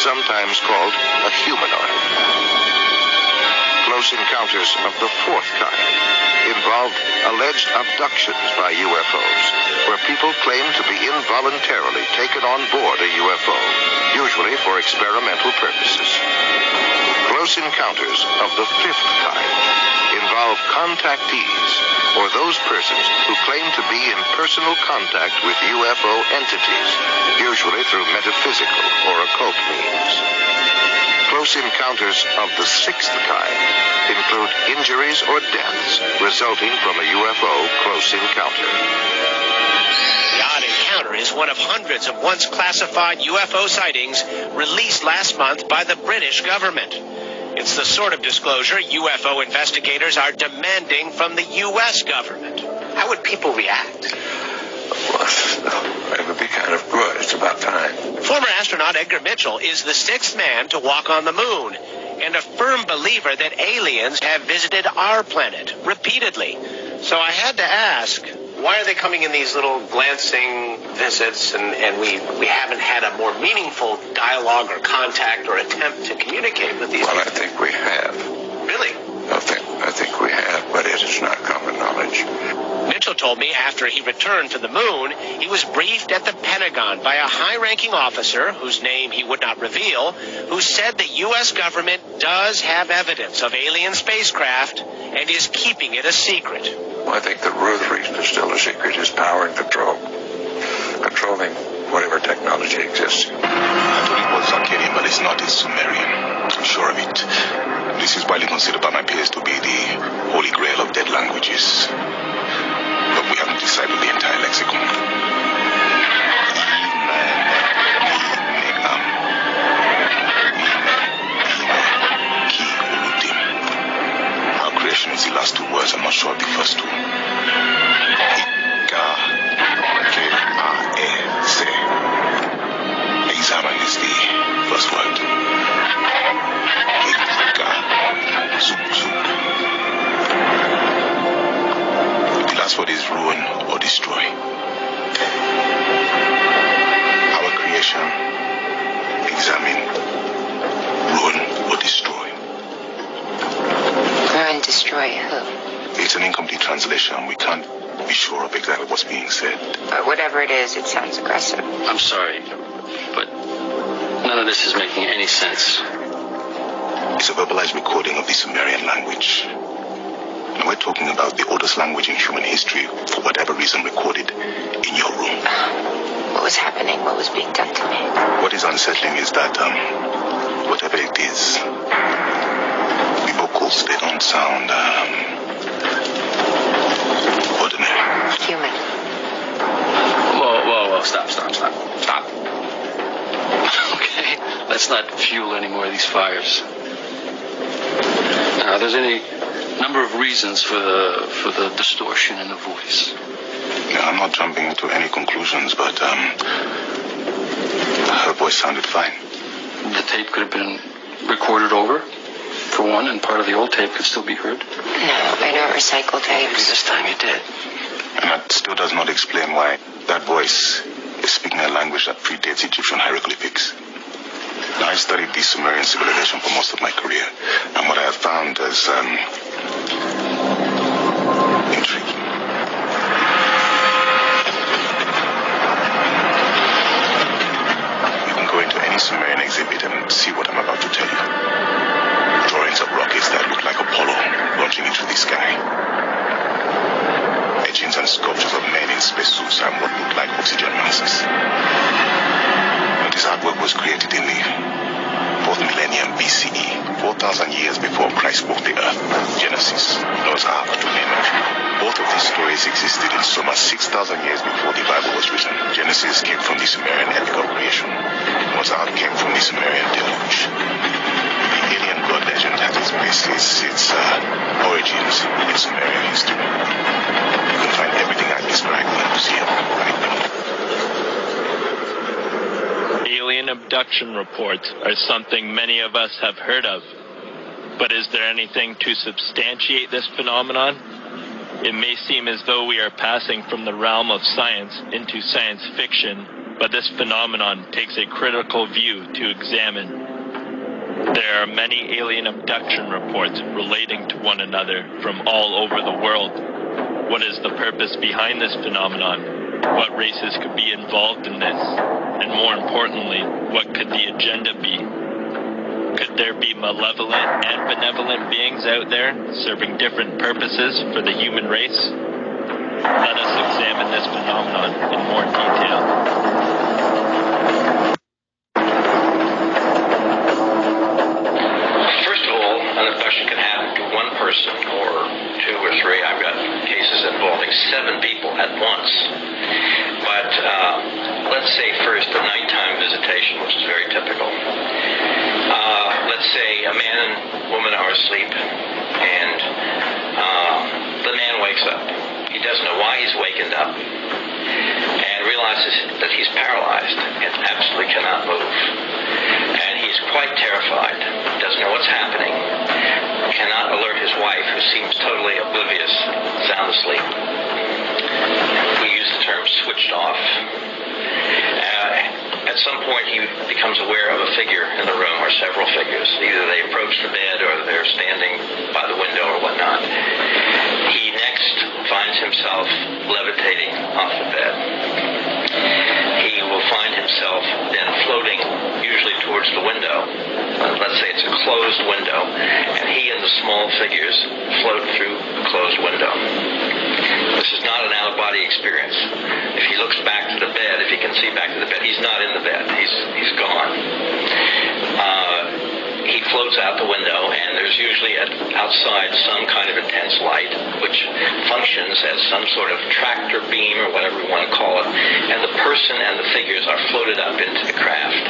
sometimes called a humanoid. Close encounters of the fourth kind involved alleged abductions by UFOs, where people claim to be involuntarily taken on board a UFO, usually for experimental purposes. Close encounters of the fifth kind involve contactees, or those persons who claim to be in personal contact with UFO entities, usually through metaphysical or occult means. Close encounters of the sixth kind include injuries or deaths resulting from a UFO close encounter. The Odd Encounter is one of hundreds of once classified UFO sightings released last month by the British government. It's the sort of disclosure UFO investigators are demanding from the U.S. government. How would people react? Well, it would be kind of good. It's about time. Former astronaut Edgar Mitchell is the sixth man to walk on the moon and a firm believer that aliens have visited our planet repeatedly. So I had to ask, why are they coming in these little glancing visits and we haven't had a more meaningful dialogue or contact or attempt to communicate with these people? Well, I think we have. Really? I think we have, but it is not common knowledge. Mitchell told me after he returned to the moon, he was briefed at the Pentagon by a high-ranking officer, whose name he would not reveal, who said the U.S. government does have evidence of alien spacecraft and is keeping it a secret. Well, I think the root reason it's still a secret is power and control. Controlling whatever technology exists. I thought it was Akkadian, but it's not. It's Sumerian. I'm sure of it. This is widely considered by my peers to be the holy grail of dead languages. But we haven't decided the entire lexicon. Our creation is the last two words. I'm not sure of the first two. Examine is the first word. The last word is ruin or destroy. Our creation, examine, ruin or destroy. Ruin, destroy who? It's an incomplete translation. We can't be sure of exactly what's being said. But whatever it is, it sounds aggressive. I'm sorry, but none of this is making any sense. It's a verbalized recording of the Sumerian language. And we're talking about the oldest language in human history, for whatever reason recorded in your room. What was happening? What was being done to me? What is unsettling is that, whatever it is, the vocals, they don't sound, ordinary. Human. Whoa, stop. Okay, let's not fuel any more of these fires. Now, there's any number of reasons for the distortion in the voice. Yeah, I'm not jumping to any conclusions, but her voice sounded fine. The tape could have been recorded over, for one, and part of the old tape could still be heard. No, I don't recycle Maybe tapes. this time you did. And that still does not explain why that voice is speaking a language that predates Egyptian hieroglyphics. Now, I studied the Sumerian civilization for most of my career, and what I have found is intriguing. You can go into any Sumerian exhibit and see what I'm about to tell you. Drawings of rockets that look like Apollo launching into the sky. Etchings and sculptures of men in spacesuits and what looked like oxygen masks. But this artwork was created in the 4th millennium BCE, 4,000 years before Christ walked the earth. Genesis, Noah's Ark, to name a few. Both of these stories existed in sum as 6,000 years before the Bible was written. Genesis came from the Sumerian epic of creation. Noah's Ark came from the Sumerian deluge. The alien god legend has its basis, its origins in Sumerian history. You can find everything I described in the museum right now. Alien abduction reports are something many of us have heard of. But is there anything to substantiate this phenomenon? It may seem as though we are passing from the realm of science into science fiction, but this phenomenon takes a critical view to examine. There are many alien abduction reports relating to one another from all over the world. What is the purpose behind this phenomenon? What races could be involved in this? And more importantly, what could the agenda be? Could there be malevolent and benevolent beings out there serving different purposes for the human race? Let us examine this phenomenon in more detail. Person or 2 or 3. I've got cases involving 7 people at once. But let's say first the nighttime visitation, which is very typical. Let's say a man and woman are asleep, and the man wakes up. He doesn't know why he's wakened up, and realizes that he's paralyzed and absolutely cannot move. And he's quite terrified, doesn't know what's happening, cannot alert his wife, who seems totally oblivious, sound asleep. We use the term switched off. At some point, he becomes aware of a figure in the room, or several figures. Either they approach the bed, or they're standing by the window, or whatnot. He next finds himself levitating off the bed. He will find himself then floating, usually towards the window. Let's say it's a closed window, and he and the small figures float through the closed window. This is not an out-of-body experience. If he looks back to the bed, if he can see back to the bed, he's not in the bed. He's gone. He floats out the window, and there's usually outside some kind of intense light, which functions as some sort of tractor beam, or whatever we want to call it, and the person and the figures are floated up into the craft.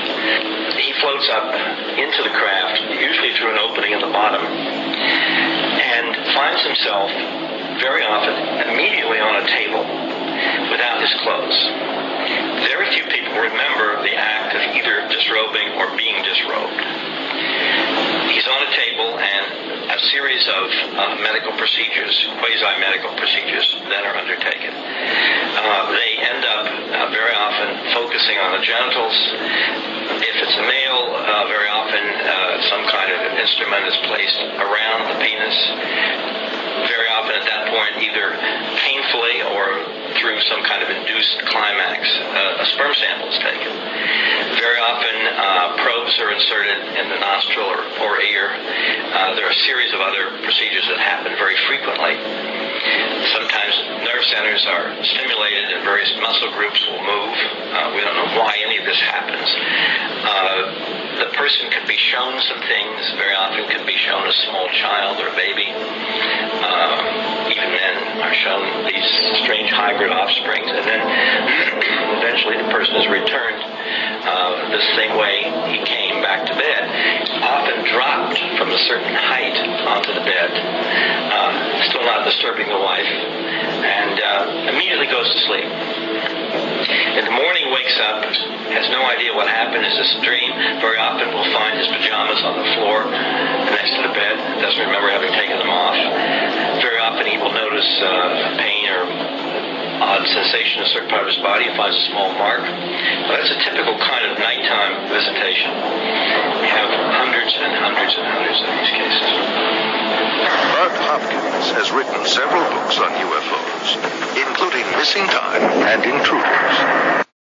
He floats up into the craft, usually through an opening in the bottom, and finds himself very often immediately on a table without his clothes. Very few people remember the act of either disrobing or being disrobed. He's on a table, and a series of medical procedures, quasi-medical procedures, then are undertaken. They end up very often focusing on the genitals. If it's a male, very often some kind of instrument is placed around the penis. Very often at that point, either painfully or through some kind of induced climax, a sperm sample is taken. Very often, probes are inserted in the nostril or ear. There are a series of other procedures that happen very frequently. Sometimes nerve centers are stimulated and various muscle groups will move. We don't know why any of this happens. The person could be shown some things. Very often can be shown a small child or a baby. Even men are shown these strange hybrid offsprings. And then eventually the person is returned the same way he came back to bed, often dropped from a certain height onto the bed, still not disturbing the wife, and immediately goes to sleep. In the morning, wakes up, has no idea what happened. Is this a dream? Very often will find his pajamas on the floor next to the bed, doesn't remember having taken them off. Very often he will notice pain or odd sensation in a certain part of his body and finds a small mark. Well, that's a typical kind of nighttime visitation. We have hundreds and hundreds and hundreds of these cases. Bud Hopkins has written several books on UFOs, including Missing Time and Intruders.